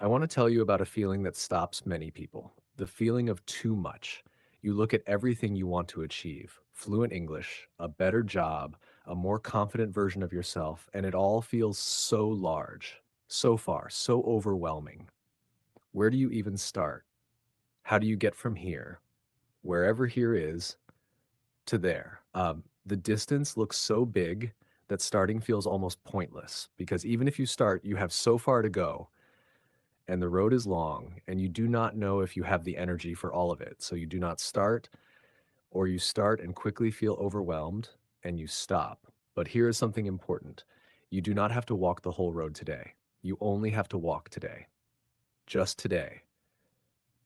I want to tell you about a feeling that stops many people, the feeling of too much. You look at everything you want to achieve fluent English, a better job, a more confident version of yourself, and it all feels so large, so far, so overwhelming. Where do you even start? How do you get from here, wherever here is, to there? The distance looks so big that starting feels almost pointless because even if you start, you have so far to go and the road is long, and you do not know if you have the energy for all of it. So you do not start, or you start and quickly feel overwhelmed and you stop. But here is something important: you do not have to walk the whole road today. You only have to walk today, just today.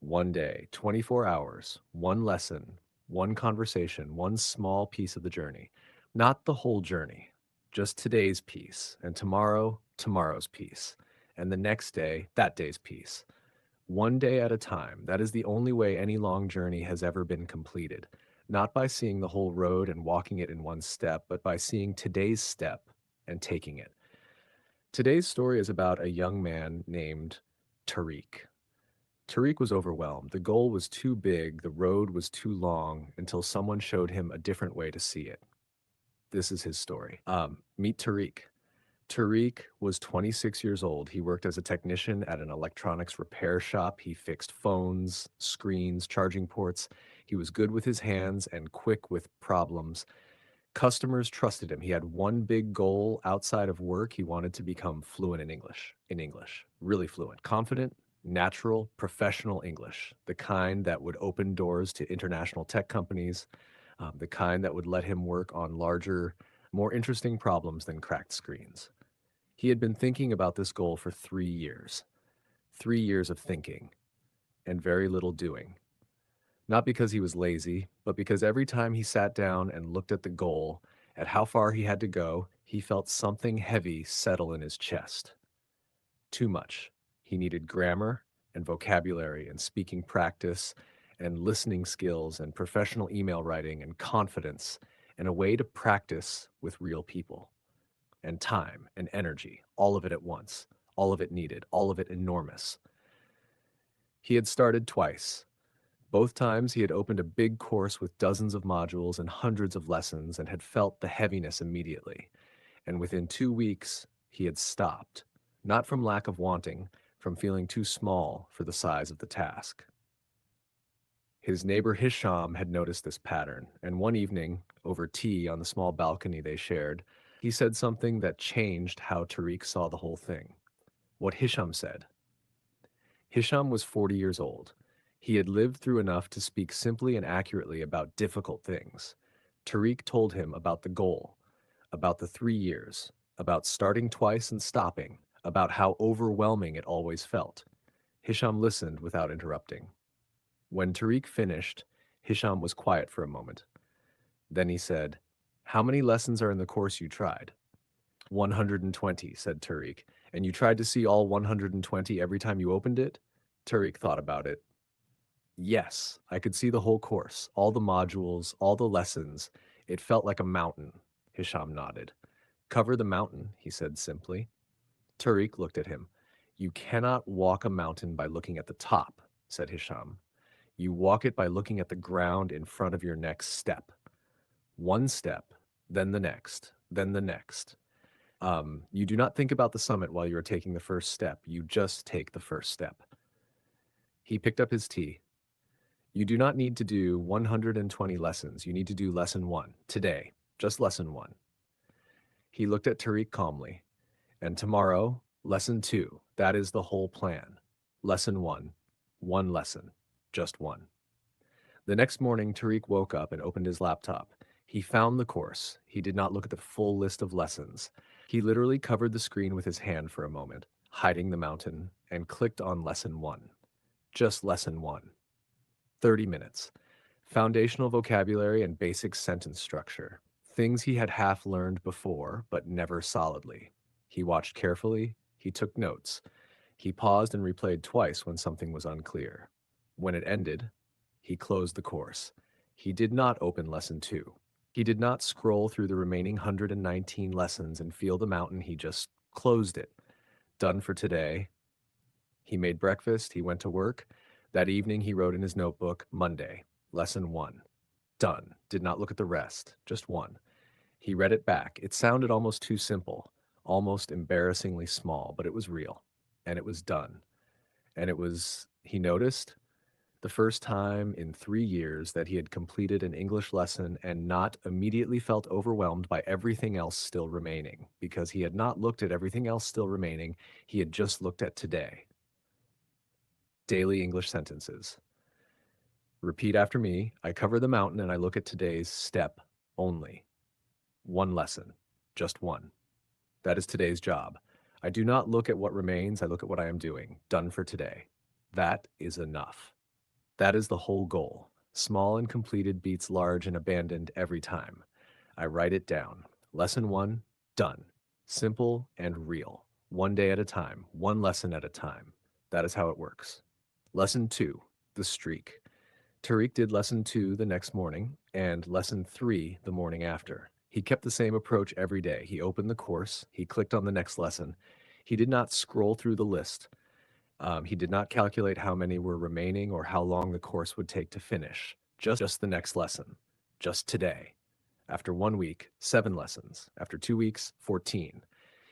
One day, 24 hours, one lesson, one conversation, one small piece of the journey. Not the whole journey, just today's piece, and tomorrow, tomorrow's piece, and the next day, that day's piece. One day at a time. That is the only way any long journey has ever been completed. Not by seeing the whole road and walking it in one step, but by seeing today's step and taking it. Today's story is about a young man named Tariq. Tariq was overwhelmed. The goal was too big, the road was too long until someone showed him a different way to see it. This is his story. Meet Tariq. Tariq was 26 years old. He worked as a technician at an electronics repair shop. He fixed phones, screens, charging ports. He was good with his hands and quick with problems. Customers trusted him. He had one big goal outside of work. He wanted to become fluent in English, really fluent, confident, natural, professional English, the kind that would open doors to international tech companies, the kind that would let him work on larger, more interesting problems than cracked screens. He had been thinking about this goal for 3 years. 3 years of thinking and very little doing. Not because he was lazy, but because every time he sat down and looked at the goal, at how far he had to go, he felt something heavy settle in his chest. Too much. He needed grammar and vocabulary and speaking practice and listening skills and professional email writing and confidence and a way to practice with real people and time and energy, all of it at once, all of it needed, all of it enormous. He had started twice. Both times he had opened a big course with dozens of modules and hundreds of lessons and had felt the heaviness immediately. And within 2 weeks, he had stopped, not from lack of wanting, from feeling too small for the size of the task. His neighbor Hisham had noticed this pattern, and one evening, over tea on the small balcony they shared, he said something that changed how Tariq saw the whole thing. What Hisham said. Hisham was 40 years old. He had lived through enough to speak simply and accurately about difficult things. Tariq told him about the goal, about the 3 years, about starting twice and stopping, about how overwhelming it always felt. Hisham listened without interrupting. When Tariq finished, Hisham was quiet for a moment. Then he said, "How many lessons are in the course you tried?" 120, said Tariq. "And you tried to see all 120 every time you opened it?" Tariq thought about it. "Yes, I could see the whole course, all the modules, all the lessons. It felt like a mountain." Hisham nodded. "Cover the mountain," he said simply. Tariq looked at him. "You cannot walk a mountain by looking at the top," said Hisham. "You walk it by looking at the ground in front of your next step. One step, then the next, then the next. You do not think about the summit while you are taking the first step. You just take the first step." He picked up his tea. "You do not need to do 120 lessons. You need to do lesson one, today, just lesson one." He looked at Tariq calmly. "And tomorrow, lesson two. That is the whole plan. Lesson one lesson, just one." The next morning, Tariq woke up and opened his laptop. He found the course. He did not look at the full list of lessons. He literally covered the screen with his hand for a moment, hiding the mountain, and clicked on lesson one. Just lesson one. 30 minutes. Foundational vocabulary and basic sentence structure. Things he had half learned before, but never solidly. He watched carefully. He took notes. He paused and replayed twice when something was unclear. When it ended, he closed the course. He did not open lesson two. He did not scroll through the remaining 119 lessons and feel the mountain. He just closed it. Done for today. He made breakfast, he went to work. That evening, he wrote in his notebook, Monday, lesson one. Done. Did not look at the rest, just one. He read it back. It sounded almost too simple, almost embarrassingly small, but it was real. And it was done. And he noticed the first time in 3 years that he had completed an English lesson and not immediately felt overwhelmed by everything else still remaining, because he had not looked at everything else still remaining. He had just looked at today. Daily English sentences. Repeat after me. I cover the mountain and I look at today's step only. One lesson, just one. That is today's job. I do not look at what remains, I look at what I am doing. Done for today. That is enough. That is the whole goal. Small and completed beats large and abandoned every time. I write it down. Lesson one, done. Simple and real. One day at a time, one lesson at a time. That is how it works. Lesson two, the streak. Tariq did lesson two the next morning and lesson three the morning after. He kept the same approach every day. He opened the course, he clicked on the next lesson. He did not scroll through the list. He did not calculate how many were remaining or how long the course would take to finish. Just the next lesson. Just today. After 1 week, 7 lessons. After 2 weeks, 14.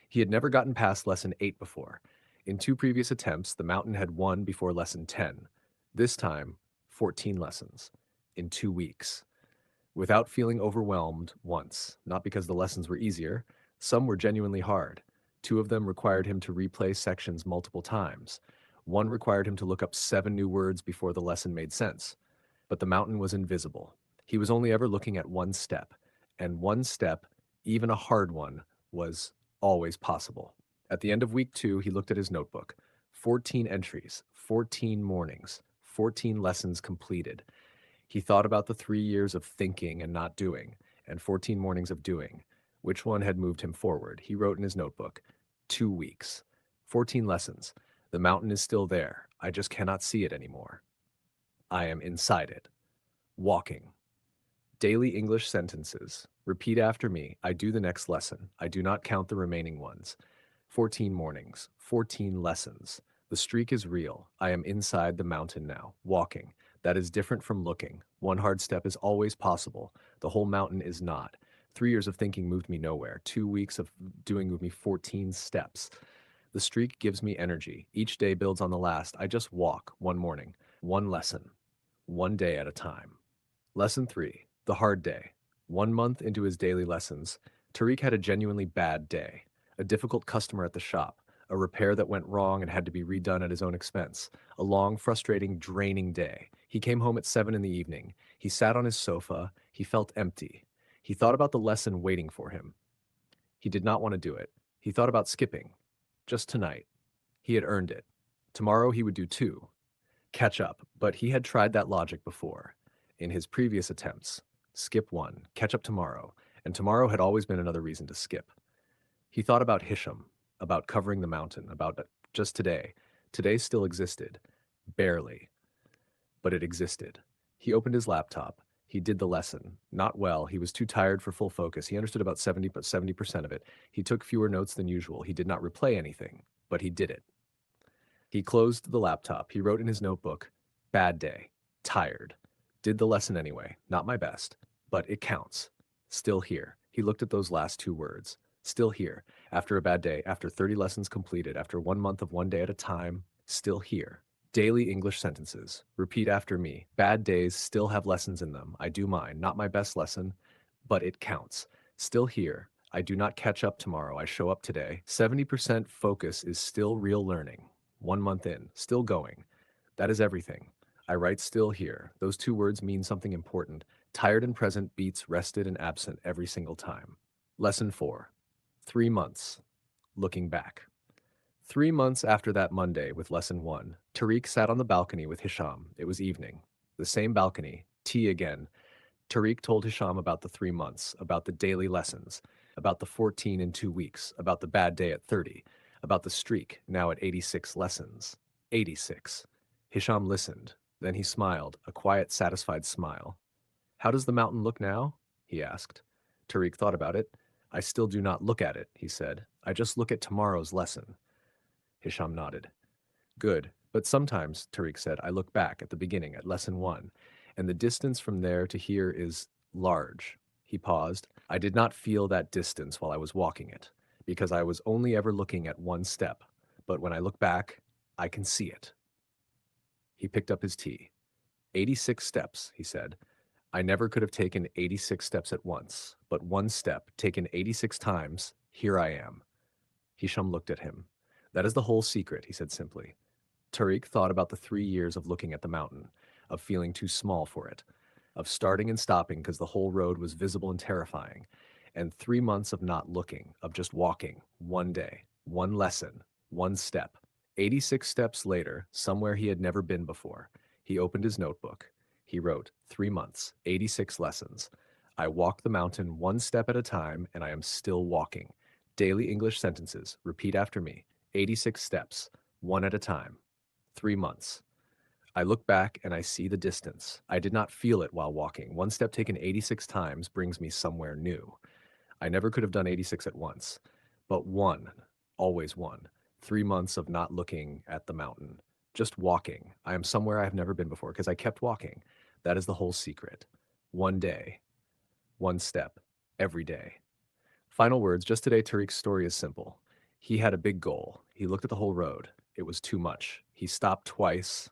He had never gotten past lesson 8 before. In 2 previous attempts, the mountain had won before lesson 10. This time, 14 lessons in 2 weeks. Without feeling overwhelmed once, not because the lessons were easier. Some were genuinely hard. 2 of them required him to replay sections multiple times. One required him to look up 7 new words before the lesson made sense. But the mountain was invisible. He was only ever looking at one step, and one step, even a hard one, was always possible. At the end of week 2, he looked at his notebook. 14 entries, 14 mornings, 14 lessons completed. He thought about the 3 years of thinking and not doing, and 14 mornings of doing. Which one had moved him forward? He wrote in his notebook, 2 weeks, 14 lessons. The mountain is still there. I just cannot see it anymore. I am inside it. Walking. Daily English sentences. Repeat after me. I do the next lesson. I do not count the remaining ones. 14 mornings, 14 lessons. The streak is real. I am inside the mountain now, walking. That is different from looking. One hard step is always possible. The whole mountain is not. 3 years of thinking moved me nowhere. 2 weeks of doing moved me 14 steps. The streak gives me energy. Each day builds on the last. I just walk one morning, one lesson, one day at a time. Lesson 3, the hard day. 1 month into his daily lessons, Tariq had a genuinely bad day. A difficult customer at the shop, a repair that went wrong and had to be redone at his own expense, a long, frustrating, draining day. He came home at 7 in the evening. He sat on his sofa. He felt empty. He thought about the lesson waiting for him. He did not want to do it. He thought about skipping. Just tonight. He had earned it. Tomorrow he would do 2. Catch up, but he had tried that logic before. In his previous attempts. Skip 1, catch up tomorrow, and tomorrow had always been another reason to skip. He thought about Hisham, about covering the mountain, about just today. Today still existed. Barely. But it existed. He opened his laptop. He did the lesson. Not well. He was too tired for full focus. He understood about 70% of it. He took fewer notes than usual. He did not replay anything, but he did it. He closed the laptop. He wrote in his notebook, bad day, tired. Did the lesson anyway. Not my best, but it counts. Still here. He looked at those last 2 words. Still here. After a bad day, after 30 lessons completed, after 1 month of one day at a time, still here. Daily English sentences. Repeat after me. Bad days still have lessons in them. I do mine. Not my best lesson, but it counts. Still here. I do not catch up tomorrow. I show up today. 70% focus is still real learning. 1 month in. Still going. That is everything. I write still here. Those 2 words mean something important. Tired and present beats rested and absent every single time. Lesson 4. 3 months. Looking back. 3 months after that Monday with lesson 1, Tariq sat on the balcony with Hisham. It was evening. The same balcony. Tea again. Tariq told Hisham about the 3 months, about the daily lessons, about the 14 in 2 weeks, about the bad day at 30, about the streak, now at 86 lessons. 86. Hisham listened. Then he smiled, a quiet, satisfied smile. How does the mountain look now? He asked. Tariq thought about it. I still do not look at it, he said. I just look at tomorrow's lesson. Hisham nodded. Good. But sometimes, Tariq said, I look back at the beginning, at lesson one, and the distance from there to here is large. He paused. I did not feel that distance while I was walking it, because I was only ever looking at one step. But when I look back, I can see it. He picked up his tea. 86 steps, he said. I never could have taken 86 steps at once, but one step, taken 86 times, here I am. Hisham looked at him. That is the whole secret, he said simply. Tariq thought about the 3 years of looking at the mountain, of feeling too small for it, of starting and stopping because the whole road was visible and terrifying, and 3 months of not looking, of just walking, one day, one lesson, one step. 86 steps later, somewhere he had never been before, he opened his notebook. He wrote, 3 months, 86 lessons. I walk the mountain one step at a time, and I am still walking. Daily English sentences, repeat after me, 86 steps, one at a time. 3 months. I look back and I see the distance. I did not feel it while walking. One step taken 86 times brings me somewhere new. I never could have done 86 at once, but one, always one. 3 months of not looking at the mountain, just walking. I am somewhere I have never been before because I kept walking. That is the whole secret. One day, one step, every day. Final words. Just today, Tariq's story is simple. He had a big goal. He looked at the whole road. It was too much. He stopped twice.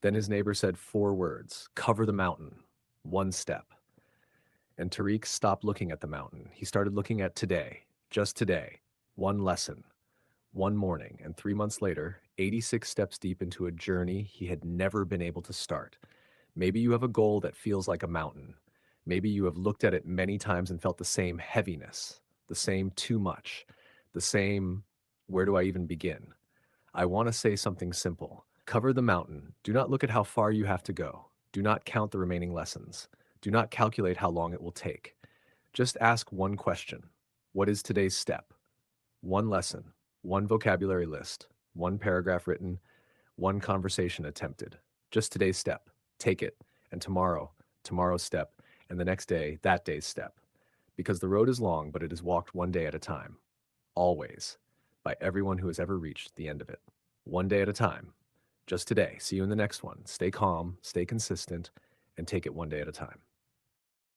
Then his neighbor said 4 words, cover the mountain, one step. And Tariq stopped looking at the mountain. He started looking at today, just today, one lesson, one morning. And 3 months later, 86 steps deep into a journey he had never been able to start. Maybe you have a goal that feels like a mountain. Maybe you have looked at it many times and felt the same heaviness, the same too much, the same, where do I even begin? I want to say something simple. Cover the mountain. Do not look at how far you have to go. Do not count the remaining lessons. Do not calculate how long it will take. Just ask one question. What is today's step? One lesson, one vocabulary list, one paragraph written, one conversation attempted. Just today's step. Take it. And tomorrow, tomorrow's step. And the next day, that day's step. Because the road is long, but it is walked one day at a time. Always. By everyone who has ever reached the end of it. One day at a time. Just today. See you in the next one. Stay calm, stay consistent, and take it one day at a time.